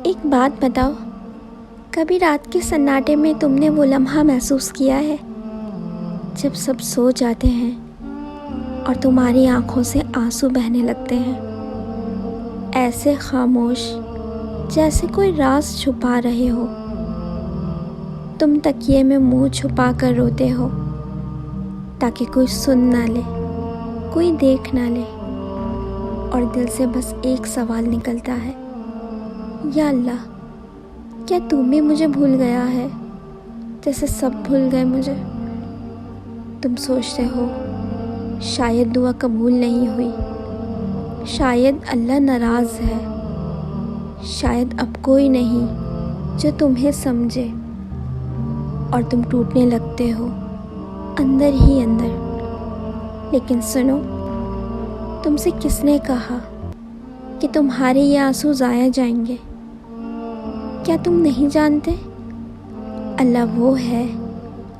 ایک بات بتاؤ، کبھی رات کے سناٹے میں تم نے وہ لمحہ محسوس کیا ہے جب سب سو جاتے ہیں اور تمہاری آنکھوں سے آنسو بہنے لگتے ہیں، ایسے خاموش جیسے کوئی راز چھپا رہے ہو؟ تم تکیے میں منہ چھپا کر روتے ہو تاکہ کوئی سن نہ لے، کوئی دیکھ نہ لے، اور دل سے بس ایک سوال نکلتا ہے، یا اللہ، کیا تم بھی مجھے بھول گیا ہے جیسے سب بھول گئے مجھے؟ تم سوچتے ہو شاید دعا قبول نہیں ہوئی، شاید اللہ ناراض ہے، شاید اب کوئی نہیں جو تمہیں سمجھے، اور تم ٹوٹنے لگتے ہو اندر ہی اندر۔ لیکن سنو، تم سے کس نے کہا کہ تمہارے یہ آنسو ضائع جائیں گے؟ کیا تم نہیں جانتے اللہ وہ ہے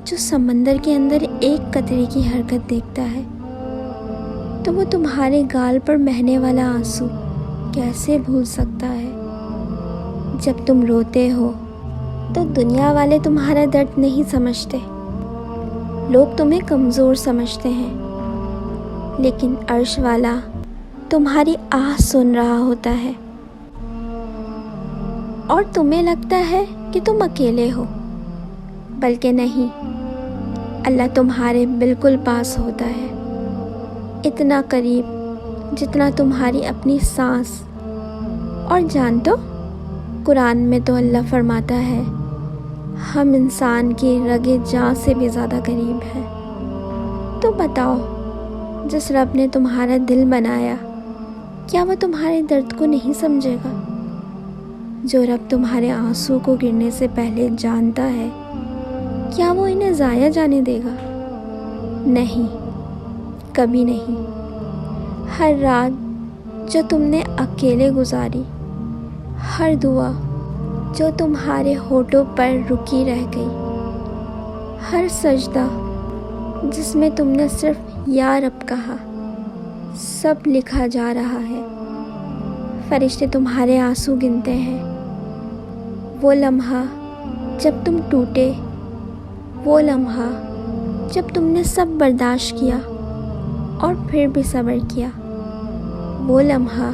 جو سمندر کے اندر ایک قطرے کی حرکت دیکھتا ہے، تو وہ تمہارے گال پر بہنے والا آنسو کیسے بھول سکتا ہے؟ جب تم روتے ہو تو دنیا والے تمہارا درد نہیں سمجھتے، لوگ تمہیں کمزور سمجھتے ہیں، لیکن عرش والا تمہاری آہ سن رہا ہوتا ہے، اور تمہیں لگتا ہے کہ تم اکیلے ہو، بلکہ نہیں، اللہ تمہارے بالکل پاس ہوتا ہے، اتنا قریب جتنا تمہاری اپنی سانس۔ اور جان تو قرآن میں تو اللہ فرماتا ہے ہم انسان کی رگے جاں سے بھی زیادہ قریب ہیں۔ تو بتاؤ، جس رب نے تمہارا دل بنایا، کیا وہ تمہارے درد کو نہیں سمجھے گا؟ جو رب تمہارے آنسو کو گرنے سے پہلے جانتا ہے، کیا وہ انہیں ضائع جانے دے گا؟ نہیں، کبھی نہیں۔ ہر رات جو تم نے اکیلے گزاری، ہر دعا جو تمہارے ہونٹوں پر رکی رہ گئی، ہر سجدہ جس میں تم نے صرف یا رب کہا، سب لکھا جا رہا ہے۔ فرشتے تمہارے آنسو گنتے ہیں۔ وہ لمحہ جب تم ٹوٹے، وہ لمحہ جب تم نے سب برداشت کیا اور پھر بھی صبر کیا، وہ لمحہ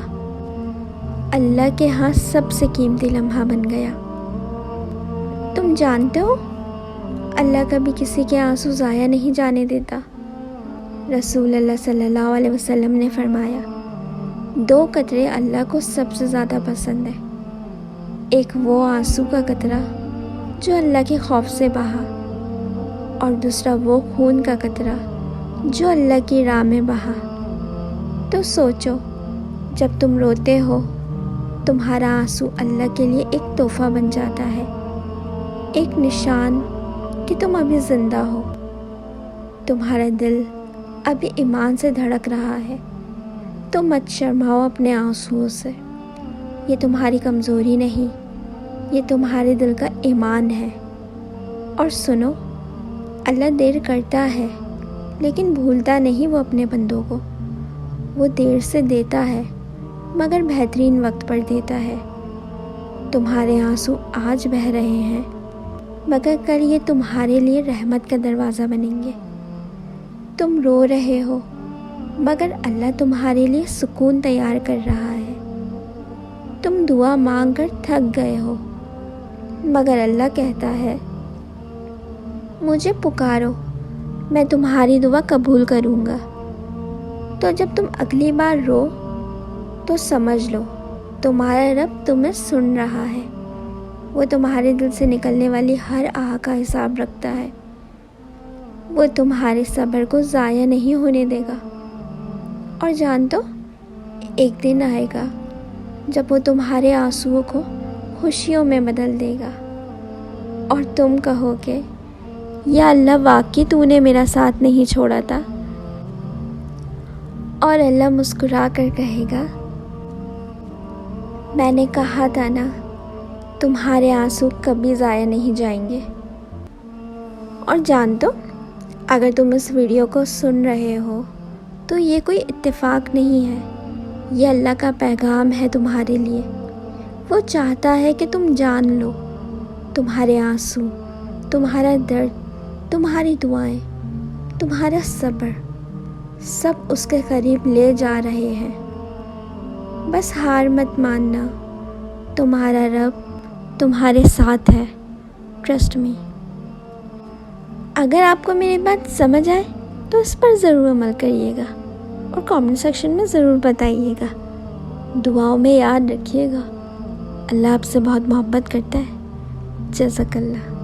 اللہ کے ہاں سب سے قیمتی لمحہ بن گیا۔ تم جانتے ہو اللہ کبھی کسی کے آنسو ضائع نہیں جانے دیتا۔ رسول اللہ صلی اللہ علیہ وسلم نے فرمایا، 2 قطرے اللہ کو سب سے زیادہ پسند ہے، ایک وہ آنسو کا قطرہ جو اللہ کے خوف سے بہا، اور دوسرا وہ خون کا قطرہ جو اللہ کی راہ میں بہا۔ تو سوچو، جب تم روتے ہو، تمہارا آنسو اللہ کے لیے ایک تحفہ بن جاتا ہے، ایک نشان کہ تم ابھی زندہ ہو، تمہارا دل ابھی ایمان سے دھڑک رہا ہے۔ تو مت شرماؤ اپنے آنسوؤں سے، یہ تمہاری کمزوری نہیں، یہ تمہارے دل کا ایمان ہے۔ اور سنو، اللہ دیر کرتا ہے لیکن بھولتا نہیں وہ اپنے بندوں کو۔ وہ دیر سے دیتا ہے مگر بہترین وقت پر دیتا ہے۔ تمہارے آنسو آج بہہ رہے ہیں مگر کل یہ تمہارے لیے رحمت کا دروازہ بنیں گے۔ تم رو رہے ہو مگر اللہ تمہارے لیے سکون تیار کر رہا ہے۔ تم دعا مانگ کر تھک گئے ہو مگر اللہ کہتا ہے، مجھے پکارو، میں تمہاری دعا قبول کروں گا۔ تو جب تم اگلی بار رو تو سمجھ لو تمہارا رب تمہیں سن رہا ہے، وہ تمہارے دل سے نکلنے والی ہر آہ کا حساب رکھتا ہے، وہ تمہارے صبر کو ضائع نہیں ہونے دے گا۔ اور جان تو ایک دن آئے گا جب وہ تمہارے آنسوؤں کو خوشیوں میں بدل دے گا، اور تم کہو گے، یا اللہ، واقعی تو نے میرا ساتھ نہیں چھوڑا تھا۔ اور اللہ مسکرا کر کہے گا، میں نے کہا تھا نا، تمہارے آنسو کبھی ضائع نہیں جائیں گے۔ اور جان تو اگر تم اس ویڈیو کو سن رہے ہو تو یہ کوئی اتفاق نہیں ہے، یہ اللہ کا پیغام ہے تمہارے لیے۔ وہ چاہتا ہے کہ تم جان لو تمہارے آنسو، تمہارا درد، تمہاری دعائیں، تمہارا صبر سب اس کے قریب لے جا رہے ہیں۔ بس ہار مت ماننا، تمہارا رب تمہارے ساتھ ہے، ٹرسٹ می۔ اگر آپ کو میری بات سمجھ آئے تو اس پر ضرور عمل کریے گا اور کامنٹ سیکشن میں ضرور بتائیے گا۔ دعاؤں میں یاد رکھیے گا، اللہ آپ سے بہت محبت کرتا ہے۔ جزاک اللہ۔